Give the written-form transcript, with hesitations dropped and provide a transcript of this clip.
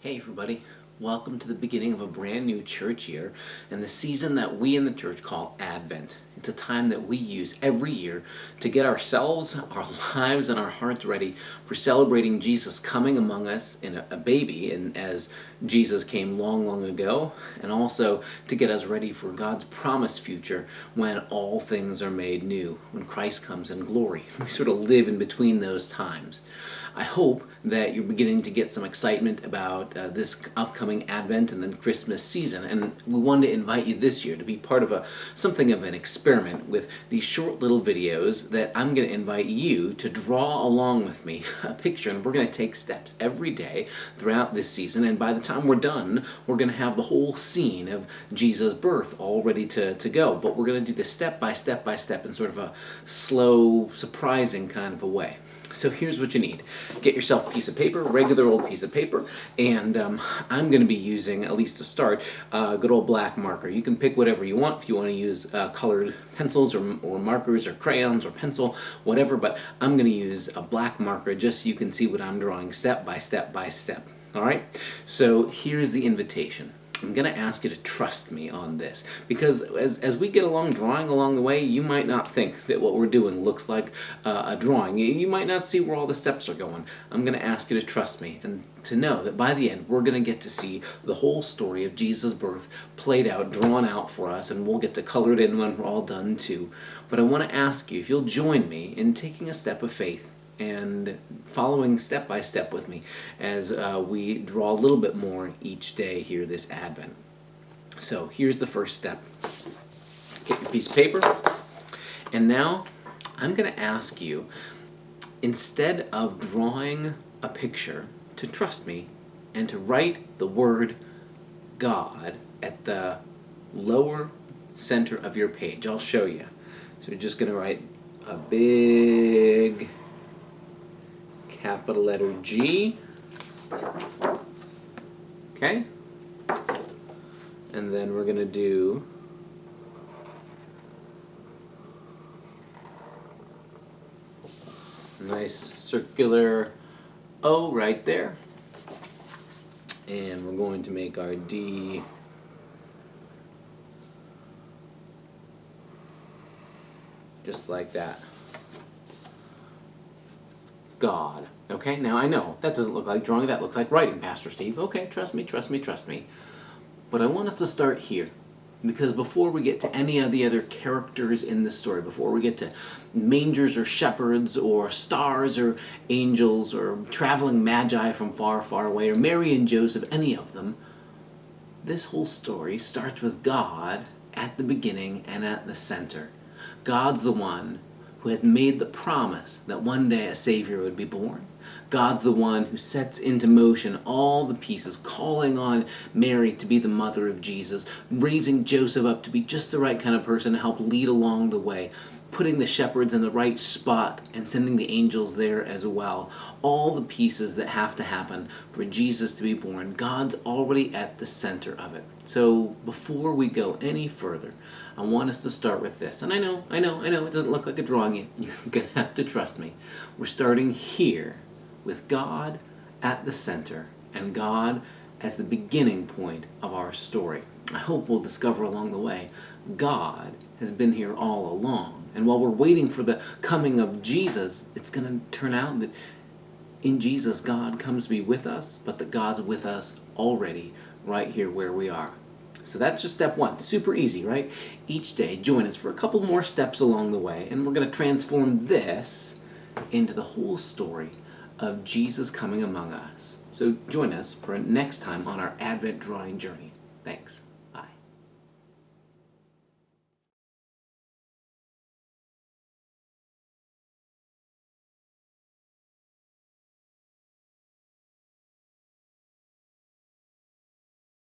Hey everybody, welcome to the beginning of a brand new church year and the season that we in the church call Advent. It's a time that we use every year to get ourselves, our lives, and our hearts ready for celebrating Jesus coming among us in a baby, and as Jesus came long, long ago, and also to get us ready for God's promised future when all things are made new, when Christ comes in glory. We sort of live in between those times. I hope that you're beginning to get some excitement about this upcoming Advent and then Christmas season, and we wanted to invite you this year to be part of something of an experiment with these short little videos that I'm going to invite you to draw along with me a picture, and we're going to take steps every day throughout this season, and by the time we're done, we're going to have the whole scene of Jesus' birth all ready to go, but we're going to do this step by step by step in sort of a slow, surprising kind of a way. So here's what you need. Get yourself a piece of paper, regular old piece of paper, and I'm going to be using, at least to start, a good old black marker. You can pick whatever you want if you want to use colored pencils or markers or crayons or pencil, whatever, but I'm going to use a black marker just so you can see what I'm drawing step by step by step. All right? So here's the invitation. I'm going to ask you to trust me on this, because as we get along drawing along the way, you might not think that what we're doing looks like a drawing. You might not see where all the steps are going. I'm going to ask you to trust me and to know that by the end, we're going to get to see the whole story of Jesus' birth played out, drawn out for us, and we'll get to color it in when we're all done too. But I want to ask you if you'll join me in taking a step of faith and following step by step with me as we draw a little bit more each day here this Advent. So here's the first step. Get your piece of paper, and now I'm going to ask you, instead of drawing a picture, to trust me and to write the word God at the lower center of your page. I'll show you. So you're just going to write a big capital letter G, okay, and then we're going to do a nice circular O right there, and we're going to make our D just like that. God. Okay, now I know that doesn't look like drawing, that looks like writing, Pastor Steve. Okay, trust me, trust me, trust me. But I want us to start here, because before we get to any of the other characters in the story, before we get to mangers or shepherds or stars or angels or traveling magi from far, far away, or Mary and Joseph, any of them, this whole story starts with God at the beginning and at the center. God's the one who has made the promise that one day a Savior would be born. God's the one who sets into motion all the pieces, calling on Mary to be the mother of Jesus, raising Joseph up to be just the right kind of person to help lead along the way, putting the shepherds in the right spot and sending the angels there as well. All the pieces that have to happen for Jesus to be born, God's already at the center of it. So before we go any further, I want us to start with this. And I know, it doesn't look like a drawing yet. You're going to have to trust me. We're starting here with God at the center and God as the beginning point of our story. I hope we'll discover along the way God has been here all along. And while we're waiting for the coming of Jesus, it's going to turn out that in Jesus, God comes to be with us, but that God's with us already right here where we are. So that's just step one. Super easy, right? Each day, join us for a couple more steps along the way, and we're going to transform this into the whole story of Jesus coming among us. So join us for next time on our Advent drawing journey. Thanks.